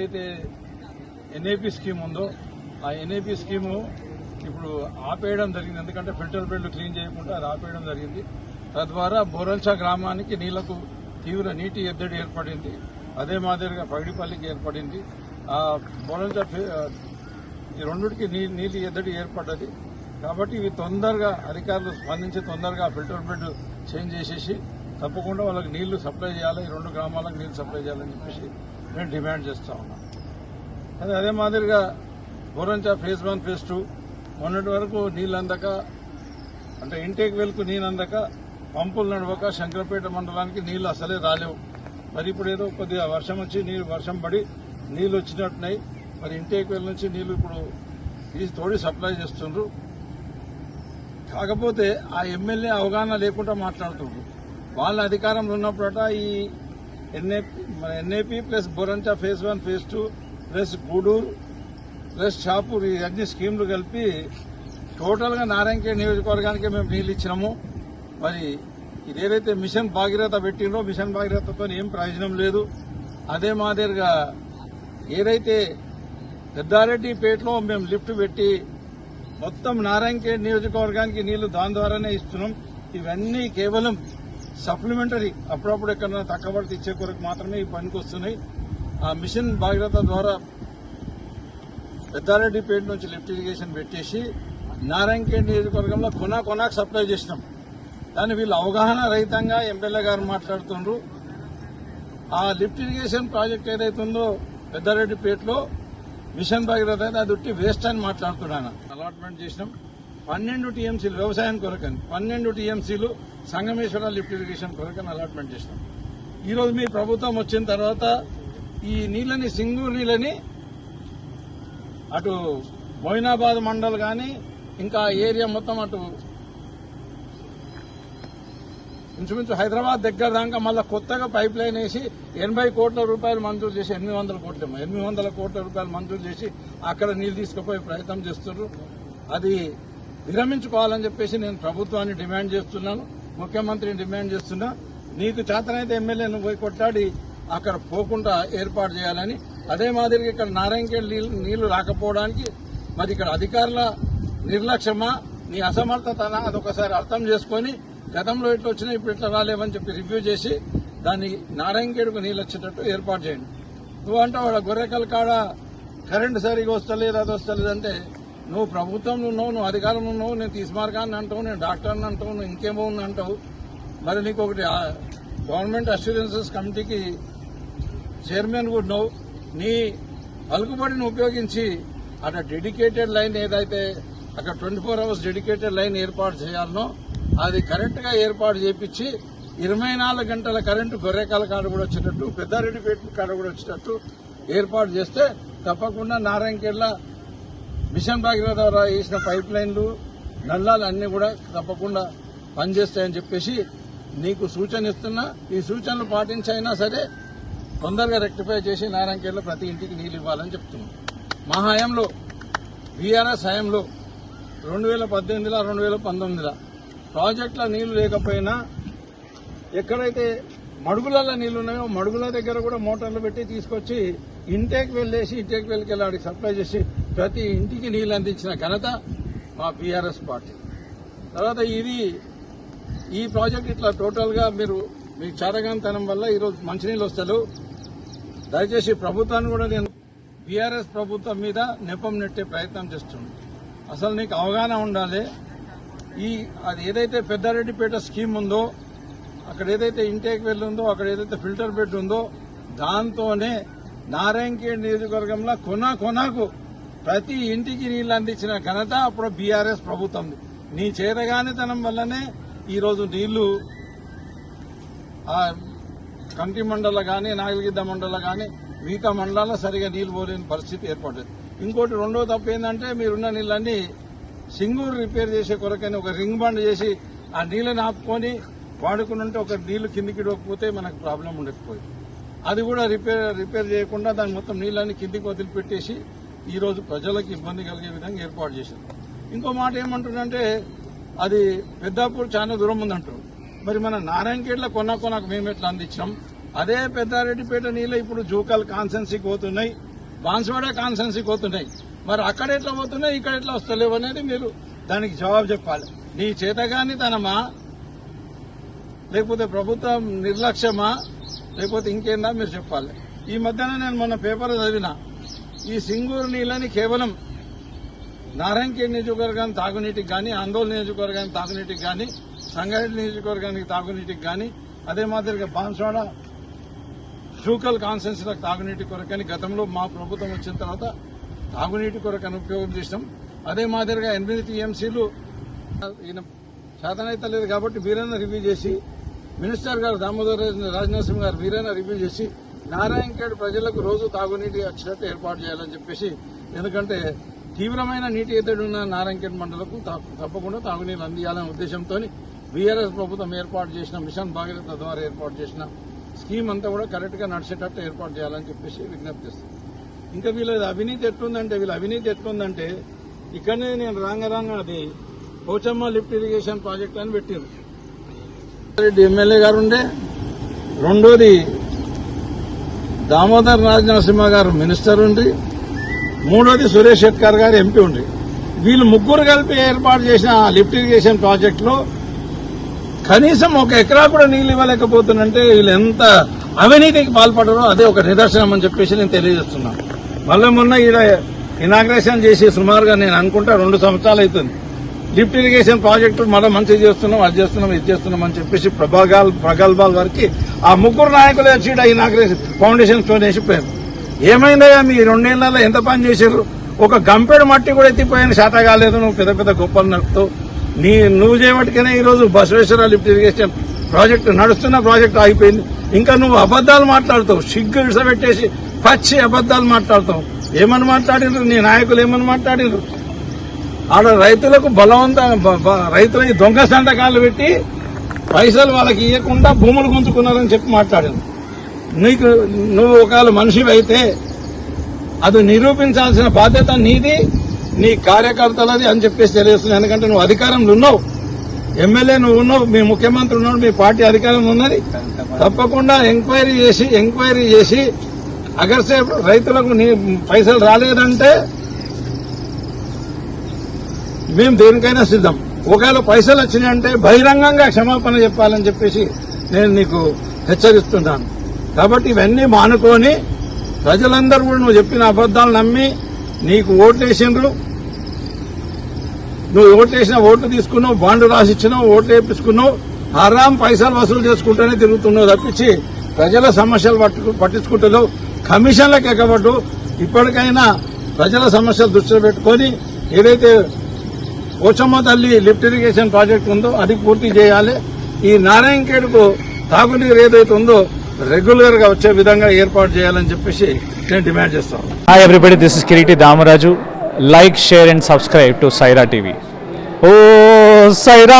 ఏదైతే NAP scheme ఉందో ఆ ఎన్ఏపీ స్కీము ఇప్పుడు ఆపేయడం జరిగింది. ఎందుకంటే ఫిల్టర్ బెడ్లు క్లీన్ చేయకుండా అది ఆపేయడం జరిగింది. తద్వారా బోరంచా గ్రామానికి నీళ్లకు తీవ్ర నీటి ఎద్దడి ఏర్పడింది. అదే మాదిరిగా పగిడిపల్లికి ఏర్పడింది. ఆ బోరంచా ఈ రెండుకి నీటి ఎద్దడి ఏర్పడ్డది. కాబట్టి ఇవి తొందరగా అధికారులు స్పందించి తొందరగా ఫిల్టర్ బెడ్ చేంజ్ చేసేసి తప్పకుండా వాళ్ళకి నీళ్లు సప్లై చేయాలి. ఈ రెండు గ్రామాలకు నీళ్లు సప్లై చేయాలని చెప్పేసి నేను డిమాండ్ చేస్తా ఉన్నాను. అదే మాదిరిగా బోరంచా ఫేజ్ 1 ఫేజ్ 2 మొన్నటి వరకు నీళ్ళు అందక, అంటే ఇంటేక్ వెల్కు నీళ్ళు అందక, పంపులు నడవక శంకరపేట మండలానికి నీళ్లు అసలే రాలేవు. మరి ఇప్పుడు ఏదో కొద్దిగా వర్షం వచ్చి వర్షం పడి నీళ్లు వచ్చినట్టున్నాయి. మరి ఇంటేక్ వెల్ నుంచి నీళ్లు ఇప్పుడు తీసి తోడి సప్లై చేస్తుండ్రు. కాకపోతే ఆ ఎమ్మెల్యే అవగాహన లేకుండా మాట్లాడుతుండ్రు. వాళ్ళ అధికారంలో ఉన్నప్పుడట ఈ NAP plus Borancha phase 1 phase 2 plus Gudur plus Shapur ఈ అన్ని స్కీమ్లు కలిపి టోటల్గా నారాయణఖేడ్ నియోజకవర్గానికి మేము నీళ్ళు ఇచ్చినాము. మరి ఇదేదైతే మిషన్ భాగీరథ పెట్టిండ్రో మిషన్ భాగీరథతో ఏం ప్రయోజనం లేదు. అదే మాదిరిగా ఏదైతే పెద్దారెడ్డిపేటలో మేము లిఫ్ట్ పెట్టి మొత్తం నారాయణఖేడ్ నియోజకవర్గానికి నీళ్లు దాని ద్వారానే ఇస్తున్నాం. ఇవన్నీ కేవలం సప్లిమెంటరీ, అప్పుడప్పుడు ఎక్కడైనా తక్కువ పడితే ఇచ్చే కొరకు మాత్రమే ఈ పనికి వస్తున్నాయి. ఆ మిషన్ భాగీరథ ద్వారా పెద్దారెడ్డిపేట నుంచి లిఫ్ట్ ఇరిగేషన్ పెట్టేసి నారాయణఖేడ్ నియోజకవర్గంలో కొనాకు సప్లై చేసినాం. దాన్ని వీళ్ళు అవగాహన రహితంగా ఎమ్మెల్యే గారు మాట్లాడుతుండ్రు. ఆ లిఫ్ట్ ఇరిగేషన్ ప్రాజెక్ట్ ఏదైతే ఉందో పెద్దారెడ్డిపేటలో మిషన్ భాగీరథ అయితే అది ఉట్టి వేస్ట్ అని మాట్లాడుతున్నాను. అలాట్మెంట్ చేసినాం 12 టీఎంసీలు వ్యవసాయం కొరకని, 12 టీఎంసీలు సంగమేశ్వర లిఫ్ట్ ఇరిగేషన్ కొరకని అలాట్మెంట్ చేసినాం. ఈరోజు మీ ప్రభుత్వం వచ్చిన తర్వాత ఈ నీళ్ళని సింగూరు నీళ్ళని అటు మొయినాబాద్ మండల్ కానీ ఇంకా ఏరియా మొత్తం అటు ఇంచుమించు హైదరాబాద్ దగ్గర దాకా మళ్ళీ కొత్తగా పైప్ లైన్ వేసి 80 కోట్ల రూపాయలు మంజూరు చేసి 800 కోట్ల రూపాయలు మంజూరు చేసి అక్కడ నీళ్లు తీసుకుపోయే ప్రయత్నం చేస్తున్నారు. అది విరమించుకోవాలని చెప్పేసి నేను ప్రభుత్వాన్ని డిమాండ్ చేస్తున్నాను, ముఖ్యమంత్రిని డిమాండ్ చేస్తున్నా. నీకు చేతనైతే ఎమ్మెల్యేను పోయి కొట్టాడి అక్కడ పోకుండా ఏర్పాటు చేయాలని. అదే మాదిరిగా ఇక్కడ నారాయణఖేడ్ నీళ్లు రాకపోవడానికి మరి ఇక్కడ అధికారుల నిర్లక్ష్యమా, నీ అసమర్థతనా అదొకసారి అర్థం చేసుకుని గతంలో ఎట్లా వచ్చినా ఇప్పుడు ఇట్లా రాలేవని చెప్పి రివ్యూ చేసి దాన్ని నారాయణఖేడ్కు నీళ్ళు వచ్చేటట్టు ఏర్పాటు చేయండి. నువ్వంటే వాడు గొర్రెకల్ కాడ కరెంటు సరిగా వస్తలేదు, అది వస్తలేదంటే నువ్వు ప్రభుత్వంలో ఉన్నావు, నువ్వు అధికారంలో ఉన్నావు, నేను తీసుమార్గాన్ని అంటావు, నేను డాక్టర్ని అంటావు, నువ్వు ఇంకేమో అంటావు. మరి నీకు ఒకటి గవర్నమెంట్ అష్యూరెన్సెస్ కమిటీకి చైర్మన్ కూడా నువ్వు నీ పలుకుబడిని ఉపయోగించి అక్కడ డెడికేటెడ్ లైన్ ఏదైతే అక్కడ 24 hours డెడికేటెడ్ లైన్ ఏర్పాటు చేయాలనో అది కరెక్ట్ గా ఏర్పాటు చేపించి 24 గంటల కరెంటు గొర్రెకాల కాడ కూడా వచ్చేటట్టు, పెద్దారెడ్డిపేట కాడ కూడా వచ్చేటట్టు ఏర్పాటు చేస్తే తప్పకుండా నారాయణఖేడ్ల మిషన్ భాగీరథ ద్వారా వేసిన పైప్ లైన్లు నల్లాలు అన్ని కూడా తప్పకుండా పనిచేస్తాయని చెప్పేసి నీకు సూచన ఇస్తున్నా. ఈ సూచనలు పాటించైనా సరే తొందరగా రెక్టిఫై చేసి నారాయణఖేడ్లో ప్రతి ఇంటికి నీళ్లు ఇవ్వాలని చెప్తున్నాం. మా హయాంలో బీఆర్ఎస్ హయాంలో 2018 2019 ప్రాజెక్టుల నీళ్లు లేకపోయినా ఎక్కడైతే మడుగులలో నీళ్లు ఉన్నాయో మడుగుల దగ్గర కూడా మోటార్లు పెట్టి తీసుకొచ్చి ఇంటేక్ వెళ్ళేసి ఇంటేక్ వెళ్ళకి వెళ్ళి సప్లై చేసి ప్రతి ఇంటికి నీళ్లు అందించిన ఘనత మా బీఆర్ఎస్ పార్టీ. తర్వాత ఈ ప్రాజెక్ట్ ఇట్లా టోటల్ గా మీకు చారగాంతనం వల్ల ఈరోజు మంచినీళ్ళు వస్తలేవు. దయచేసి ప్రభుత్వాన్ని కూడా నేను బీఆర్ఎస్ ప్రభుత్వం మీద నెపం నెట్టే ప్రయత్నం చేస్తున్నాను. అసలు నీకు అవగాహన ఉండాలి. అది ఏదైతే పెద్దారెడ్డిపేట స్కీమ్ ఉందో, అక్కడ ఏదైతే ఇంటేక్ వెల్ ఉందో, అక్కడ ఏదైతే ఫిల్టర్ బెడ్ ఉందో దాంతోనే నారాయణఖేడ్ నియోజకవర్గంలో కొనాకు ప్రతి ఇంటికి నీళ్లు అందించిన ఘనత అప్పుడు బీఆర్ఎస్ ప్రభుత్వం. నీ చేతగానితనం వల్లనే ఈరోజు నీళ్లు కంటి మండల గానీ, నాగలిగిద్ద మండల గానీ మిగతా మండలాల్లో సరిగా నీళ్లు పోలేని పరిస్థితి ఏర్పడింది. ఇంకోటి రెండో తప్పు ఏంటంటే మీరున్న నీళ్ళన్నీ సింగూరు రిపేర్ చేసే కొరకని ఒక రింగ్ బండ్ చేసి ఆ నీళ్ళని ఆపుకొని వాడుకుంటుంటే ఒక నీళ్లు కిందికి ఇవ్వకపోతే మనకు ప్రాబ్లం ఉండకపోయింది. అది కూడా రిపేర్ చేయకుండా దాని మొత్తం నీళ్ళని కిందికి వదిలిపెట్టేసి ఈరోజు ప్రజలకు ఇబ్బంది కలిగే విధంగా ఏర్పాటు చేశారు. ఇంకో మాట ఏమంటుందంటే అది పెద్దాపూర్ చాలా దూరం ఉందంటారు. మరి మన నారాయణఖేడ్లో కొనాకు మేము ఎట్లా అందించాం? అదే పెద్దారెడ్డిపేట నీళ్ళు ఇప్పుడు జూకల్ కాన్సెన్సీకి పోతున్నాయి. బాన్స్వాడ కాన్స్టెన్సీకి పోతున్నాయి. మరి అక్కడ ఎట్లా పోతున్నాయి, ఇక్కడ ఎట్లా వస్తలేవు అనేది మీరు దానికి జవాబు చెప్పాలి. నీ చేతగాని తనమా, లేకపోతే ప్రభుత్వం నిర్లక్ష్యమా, లేకపోతే ఇంకేందా మీరు చెప్పాలి. ఈ మధ్యన నేను మొన్న పేపర్ చదివిన, ఈ సింగూరు నీళ్ళని కేవలం నారాయణఖేడ్ నియోజకవర్గానికి తాగునీటికి కానీ, ఆందోళన నియోజకవర్గానికి తాగునీటికి కానీ, సంగారెడ్డి నియోజకవర్గానికి తాగునీటికి కానీ, అదే మాదిరిగా బాన్స్వాడ షూకల్ కాన్స్టెన్సీలకు తాగునీటి కొరకని గతంలో మా ప్రభుత్వం వచ్చిన తర్వాత తాగునీటి కొరకని ఉపయోగం చేసినాం. అదే మాదిరిగా 8 టీఎంసీలు ఈయన శాతనైతే లేదు కాబట్టి వీరైనా రివ్యూ చేసి, మినిస్టర్ గారు దామోదర్ రాజనరసింహ గారు వీరైనా రివ్యూ చేసి నారాయణఖేడ్ ప్రజలకు రోజు తాగునీటి వచ్చేటట్టు ఏర్పాటు చేయాలని చెప్పేసి, ఎందుకంటే తీవ్రమైన నీటి ఎద్దడి ఉన్న నారాయణఖేడ్ మండలకు తప్పకుండా తాగునీరు అందియాలనే ఉద్దేశంతో బీఆర్ఎస్ ప్రభుత్వం ఏర్పాటు చేసిన మిషన్ భాగీరథ ద్వారా ఏర్పాటు చేసిన స్కీమ్ అంతా కూడా కరెక్ట్ గా నడిచేటట్టు ఏర్పాటు చేయాలని చెప్పేసి విజ్ఞప్తి చేస్తాను. ఇంకా వీళ్ళ అవినీతి ఎట్లుందంటే ఇక్కడనే నేను రాంగ అది పోచమ్మ లిఫ్ట్ ఇరిగేషన్ ప్రాజెక్ట్ అని పెట్టారు. రెడ్డి ఎమ్మెల్యే గారు ఉండే, రెండోది దామోదర్ రాజనరసింహ గారు మినిస్టర్ ఉండి, మూడోది సురేష్ షెట్కర్ గారు ఎంపీ ఉండి, వీళ్ళు ముగ్గురు కలిపి ఏర్పాటు చేసిన లిఫ్ట్ ఇరిగేషన్ ప్రాజెక్ట్ లో కనీసం 1 ఎకరా కూడా నీళ్లు ఇవ్వలేకపోతుందంటే వీళ్ళు ఎంత అవినీతికి పాల్పడరో అదే ఒక నిదర్శనం అని చెప్పేసి నేను తెలియజేస్తున్నాను. మళ్ళీ మొన్న ఈడ ఇనాగ్రేషన్ చేసి సుమారుగా నేను అనుకుంటా 2 సంవత్సరాలు అవుతుంది. లిఫ్ట్ ఇరిగేషన్ ప్రాజెక్టు మళ్ళీ మంచిగా చేస్తున్నాం, అది చేస్తున్నాం, ఇది చేస్తున్నాం అని చెప్పేసి ప్రగల్భాల వరకు ఆ ముగ్గురు నాయకులు వచ్చి ఇనాగ్రేషన్ ఫౌండేషన్ స్టోన్ వేసిపోయారు. ఏమైందయ్యా మీ 2 ఏళ్లలో ఎంత పని చేశారు? ఒక గంపెడు మట్టి కూడా ఎత్తిపోయిన శాత కాలేదు. నువ్వు పెద్ద గొప్పలు నడుపుతావు. నువ్వు చేయబట్టికనే ఈ రోజు బసవేశ్వర లిఫ్ట్ ఇరిగేషన్ ప్రాజెక్టు నడుస్తున్న ప్రాజెక్టు ఆగిపోయింది. ఇంకా నువ్వు అబద్దాలు మాట్లాడుతావు, సిగ్గు ఇసబెట్టేసి పచ్చి అబద్దాలు మాట్లాడుతావు. ఏమని మాట్లాడినరు నీ నాయకులు, ఏమని మాట్లాడినరు? ఆడ రైతులకు రైతులకి దొంగ సంతకాలు పెట్టి పైసలు వాళ్ళకి ఇవ్వకుండా భూములు గుంజుకున్నారని చెప్పి మాట్లాడాను. నువ్వు ఒకవేళ మనిషివి అయితే అది నిరూపించాల్సిన బాధ్యత నీది, నీ కార్యకర్తలది అని చెప్పేసి తెలియజేస్తున్నాను. ఎందుకంటే నువ్వు అధికారంలో ఉన్నావు, ఎమ్మెల్యే నువ్వు ఉన్నావు, మీ ముఖ్యమంత్రి ఉన్నాడు, మీ పార్టీ అధికారంలో ఉన్నది. తప్పకుండా ఎంక్వైరీ చేసి అగర్సేపు రైతులకు పైసలు రాలేదంటే మేము దేనికైనా సిద్ధం. ఒకవేళ పైసలు వచ్చినాయంటే బహిరంగంగా క్షమాపణ చెప్పాలని చెప్పేసి నేను నీకు హెచ్చరిస్తున్నాను. కాబట్టి ఇవన్నీ మానుకొని ప్రజలందరూ కూడా నువ్వు చెప్పిన అబద్దాలు నమ్మి నీకు ఓట్లేసిండ్రు. నువ్వు ఓట్లేసిన ఓట్లు తీసుకున్నావు, బాండ్ రాసిచ్చినావు, ఓట్లు వేయించుకున్నావు, హరాం పైసలు వసూలు చేసుకుంటూనే తిరుగుతున్నావు తప్పించి ప్రజల సమస్యలు పట్టించుకుంటున్నావు. కమిషన్లకు ఎక్కబట్టు ఇప్పటికైనా ప్రజల సమస్యలు దృష్టిలో పెట్టుకొని ఏదైతే పోచమ్మ తల్లి లిఫ్ట్ ఇరిగేషన్ ప్రాజెక్ట్ ఉందో అది పూర్తి చేయాలి. ఈ నారాయణఖేడ్కు తాగునీరు ఏదైతే ఉందో రెగ్యులర్ గా వచ్చే విధంగా ఏర్పాటు చేయాలని చెప్పేసి నేను డిమాండ్ చేస్తాను. Hi everybody, this is Kiriti Damaraju. Like, share and subscribe to Saira TV. ఓ సైరా.